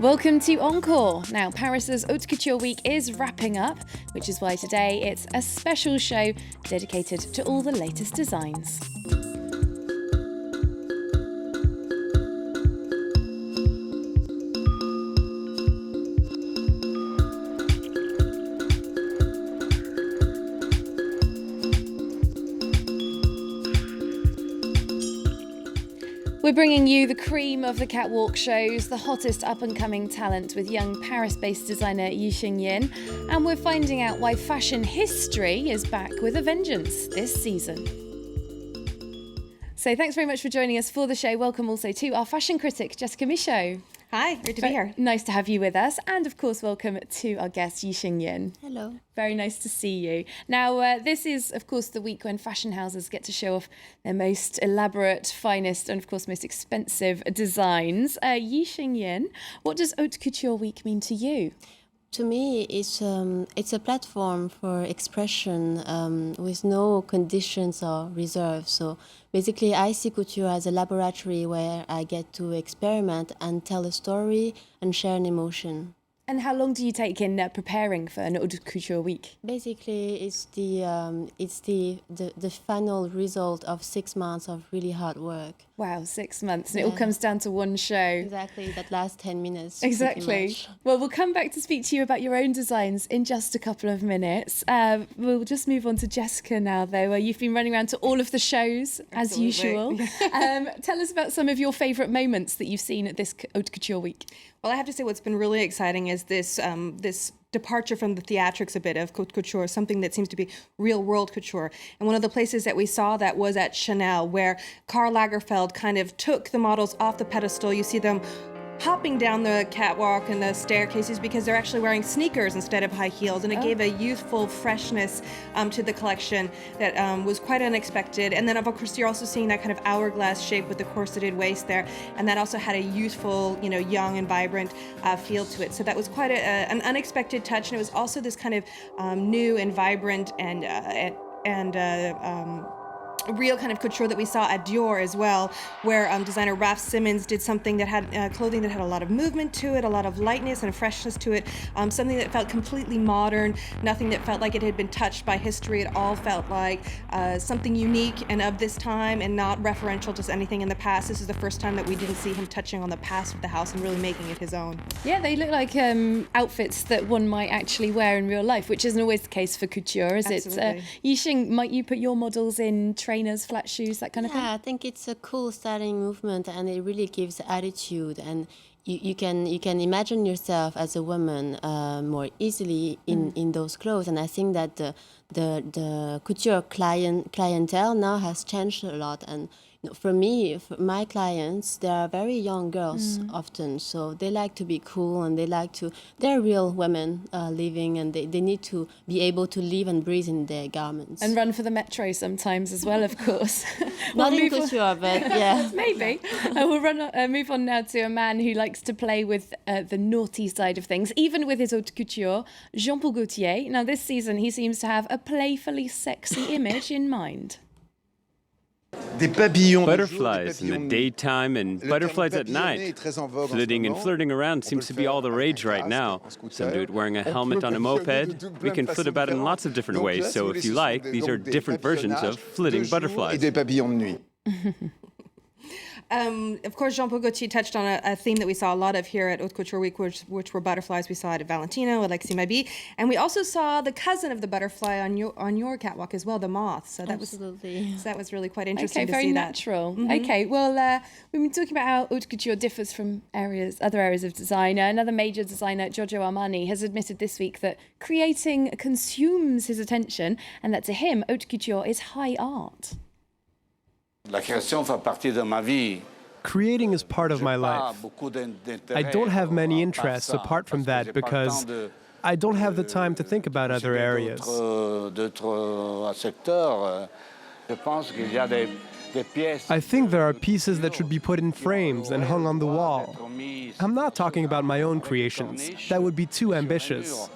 Welcome to Encore. Now, Paris's Haute Couture Week is wrapping up, which is why today it's a special show dedicated to all the latest designs. We're bringing you the cream of the catwalk shows, the hottest up-and-coming talent with young Paris-based designer Yixing Yin, and we're finding out why fashion history is back with a vengeance this season. So thanks very much for joining us for the show. Welcome also to our fashion critic, Jessica Michaud. Hi, great to be here. Nice to have you with us. And of course, welcome to our guest, Yixing Yin. Hello. Very nice to see you. Now, this is, of course, the week when fashion houses get to show off their most elaborate, finest, and of course, most expensive designs. Yixing Yin, what does Haute Couture Week mean to you? To me, it's a platform for expression with no conditions or reserves. So basically, I see couture as a laboratory where I get to experiment and tell a story and share an emotion. And how long do you take in preparing for an Haute Couture Week? Basically, it's the final result of 6 months of really hard work. Wow, 6 months. And it all comes down to one show. Exactly, that last 10 minutes. Exactly. Well, we'll come back to speak to you about your own designs in just a couple of minutes. We'll just move on to Jessica now, though. You've been running around to all of the shows, as usual. Tell us about some of your favourite moments that you've seen at this Haute Couture Week. Well, I have to say what's been really exciting is this departure from the theatrics a bit of haute couture, something that seems to be real world couture. And one of the places that we saw that was at Chanel, where Karl Lagerfeld kind of took the models off the pedestal. You see them hopping down the catwalk and the staircases because they're actually wearing sneakers instead of high heels, and it gave a youthful freshness to the collection that was quite unexpected. And then of course you're also seeing that kind of hourglass shape with the corseted waist there, and that also had a youthful, young and vibrant feel to it. So that was quite an unexpected touch, and it was also this kind of new and vibrant and real kind of couture that we saw at Dior as well, where designer Raf Simons did something that had clothing that had a lot of movement to it, a lot of lightness and freshness to it, something that felt completely modern, nothing that felt like it had been touched by history. It all felt like something unique and of this time and not referential to anything in the past. This is the first time that we didn't see him touching on the past of the house and really making it his own. Yeah, they look like outfits that one might actually wear in real life, which isn't always the case for couture, is Absolutely. it? Yixing, might you put your models in trainers, flat shoes, that kind of thing? Yeah, I think it's a cool styling movement, and it really gives attitude, and you can imagine yourself as a woman more easily in those clothes. And I think that the couture clientele now has changed a lot. And for me, for my clients, they are very young girls often, so they like to be cool, and they're real women living, and they need to be able to live and breathe in their garments. And run for the metro sometimes as well, of course. Not in couture, but yeah. Maybe. We'll move on now to a man who likes to play with the naughty side of things, even with his haute couture, Jean-Paul Gaultier. Now, this season, he seems to have a playfully sexy image in mind. Butterflies in the daytime and butterflies at night. Flitting and flirting around seems to be all the rage right now. Some do it wearing a helmet on a moped. We can flit about in lots of different ways, so if you like, these are different versions of flitting butterflies. Of course, Jean-Paul Gaultier touched on a theme that we saw a lot of here at Haute Couture Week, which were butterflies. We saw it at Valentino, Alexis Mabi, and we also saw the cousin of the butterfly on your catwalk as well, the moth. So that was really quite interesting to see that. Very natural. Okay, well, we've been talking about how haute couture differs from other areas of design. Another major designer, Giorgio Armani, has admitted this week that creating consumes his attention, and that to him, haute couture is high art. Creating is part of my life. I don't have many interests apart from that because I don't have the time to think about other areas. I think there are pieces that should be put in frames and hung on the wall. I'm not talking about my own creations. That would be too ambitious.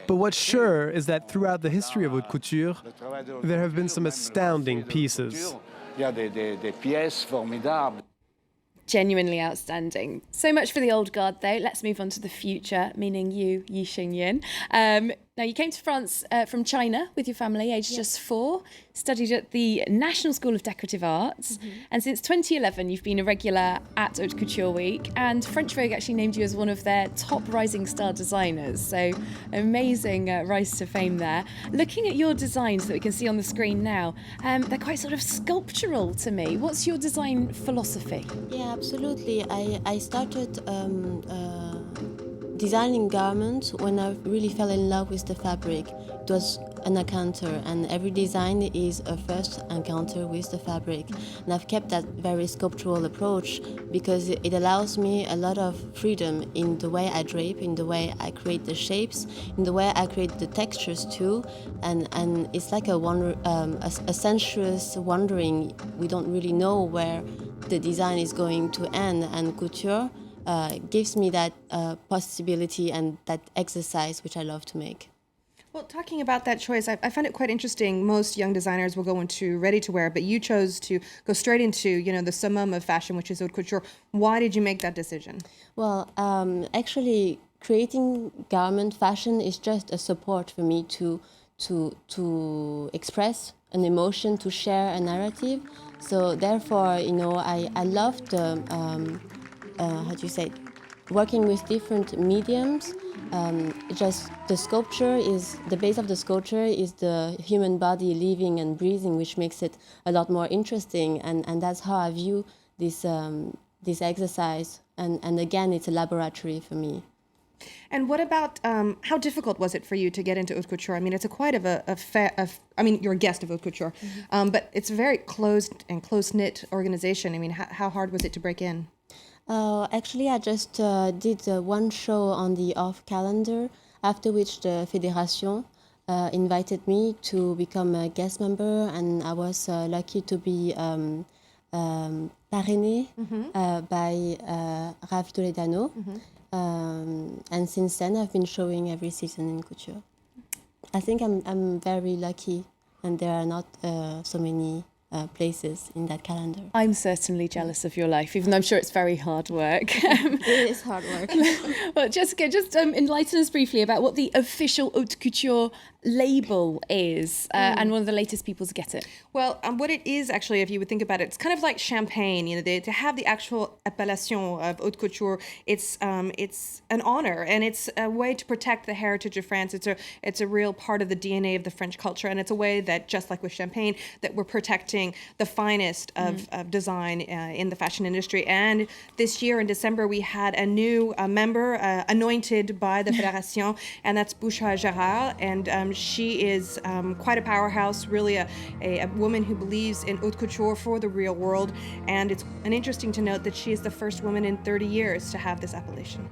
But what's sure is that throughout the history of haute couture, there have been some astounding pieces. Genuinely outstanding. So much for the old guard, though. Let's move on to the future, meaning you, Yixing Yin. Now, you came to France from China with your family, aged just 4, studied at the National School of Decorative Arts, and since 2011, you've been a regular at Haute Couture Week, and French Vogue actually named you as one of their top rising star designers, so amazing rise to fame there. Looking at your designs that we can see on the screen now, they're quite sort of sculptural to me. What's your design philosophy? Yeah, absolutely. I started designing garments when I really fell in love with the fabric. It was an encounter, and every design is a first encounter with the fabric. And I've kept that very sculptural approach because it allows me a lot of freedom in the way I drape, in the way I create the shapes, in the way I create the textures too. And it's like a sensuous wandering. We don't really know where the design is going to end, and couture gives me that possibility and that exercise which I love to make. Well, talking about that choice, I find it quite interesting. Most young designers will go into ready-to-wear, but you chose to go straight into, the summum of fashion, which is haute couture. Why did you make that decision? Well, actually, creating garment fashion is just a support for me to express an emotion, to share a narrative. So therefore, I loved working with different mediums. Just the base of the sculpture is the human body living and breathing, which makes it a lot more interesting. And that's how I view this exercise. And again, it's a laboratory for me. And what about how difficult was it for you to get into haute couture? I mean, it's you're a guest of haute couture, but it's a very closed and close-knit organization. I mean, how hard was it to break in? Actually, I just did one show on the off calendar, after which the Fédération invited me to become a guest member, and I was lucky to be parrainée by Rav Toledano. And since then, I've been showing every season in couture. I think I'm very lucky, and there are not so many places in that calendar. I'm certainly jealous of your life, even though I'm sure it's very hard work. It is hard work. Well, Jessica, just enlighten us briefly about what the official haute couture label is and one of the latest people to get it. Well, what it is actually, if you would think about it, it's kind of like champagne. To have the actual appellation of haute couture, it's an honor, and it's a way to protect the heritage of France. It's a real part of the DNA of the French culture, and it's a way that, just like with champagne, that we're protecting the finest of design in the fashion industry. And this year in December, we had a new member anointed by the Fédération, and that's Bouchra Gérard, and she is quite a powerhouse, really a woman who believes in haute couture for the real world. And it's interesting to note that she is the first woman in 30 years to have this appellation.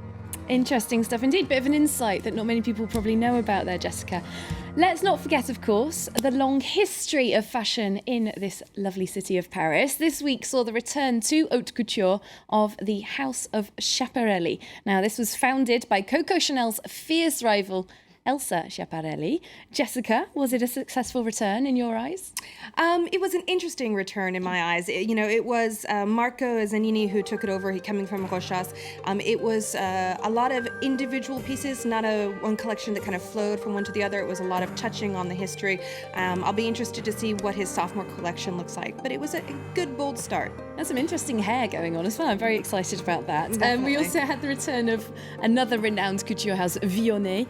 Interesting stuff indeed. Bit of an insight that not many people probably know about there, Jessica. Let's not forget, of course, the long history of fashion in this lovely city of Paris. This week saw the return to haute couture of the House of Schiaparelli. Now, this was founded by Coco Chanel's fierce rival, Elsa Schiaparelli. Jessica, was it a successful return in your eyes? It was an interesting return in my eyes. It was Marco Zanini who took it over, he coming from Rochas. It was a lot of individual pieces, not one collection that kind of flowed from one to the other. It was a lot of touching on the history. I'll be interested to see what his sophomore collection looks like, but it was a good, bold start. There's some interesting hair going on as well. I'm very excited about that. We also had the return of another renowned couture house, Vionnet.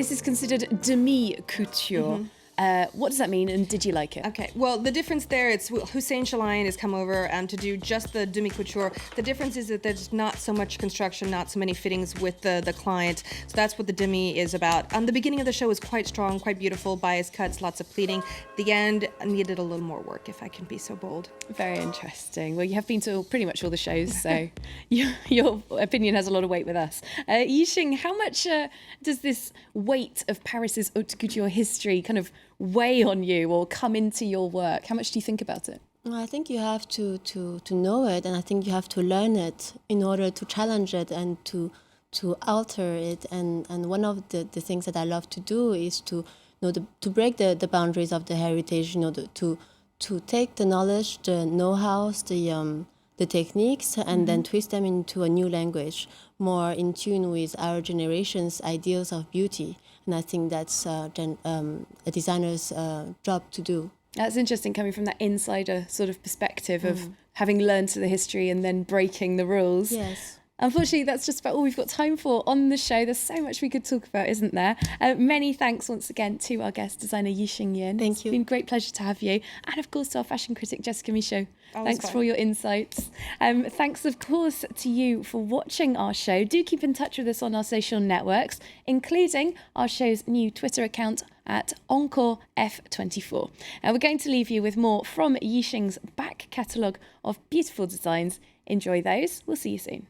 This is considered demi-couture. What does that mean, and did you like it? Okay, well, the difference there, it's Hussein Chalayan has come over to do just the demi-couture. The difference is that there's not so much construction, not so many fittings with the client. So that's what the demi is about. The beginning of the show was quite strong, quite beautiful, bias cuts, lots of pleating. The end needed a little more work, if I can be so bold. Very interesting. Well, you have been to pretty much all the shows, so your opinion has a lot of weight with us. Yixing, how much does this weight of Paris's haute couture history kind of weigh on you or come into your work? How much do you think about it? I think you have to know it, and I think you have to learn it in order to challenge it and to alter it. And one of the things that I love to do is to break the boundaries of the heritage. To take the knowledge, the know-how, the techniques and then twist them into a new language, more in tune with our generation's ideals of beauty. And I think that's a designer's job to do. That's interesting, coming from that insider sort of perspective of having learned the history and then breaking the rules. Yes. Unfortunately, that's just about all we've got time for on the show. There's so much we could talk about, isn't there? Many thanks once again to our guest designer Yixing Yin. Thank you. It's been a great pleasure to have you. And of course to our fashion critic Jessica Michaud. Thanks fun. for all your insights. Thanks of course to you for watching our show. Do keep in touch with us on our social networks, including our show's new Twitter account at Encore F24. We're going to leave you with more from Yixing's back catalogue of beautiful designs. Enjoy those. We'll see you soon.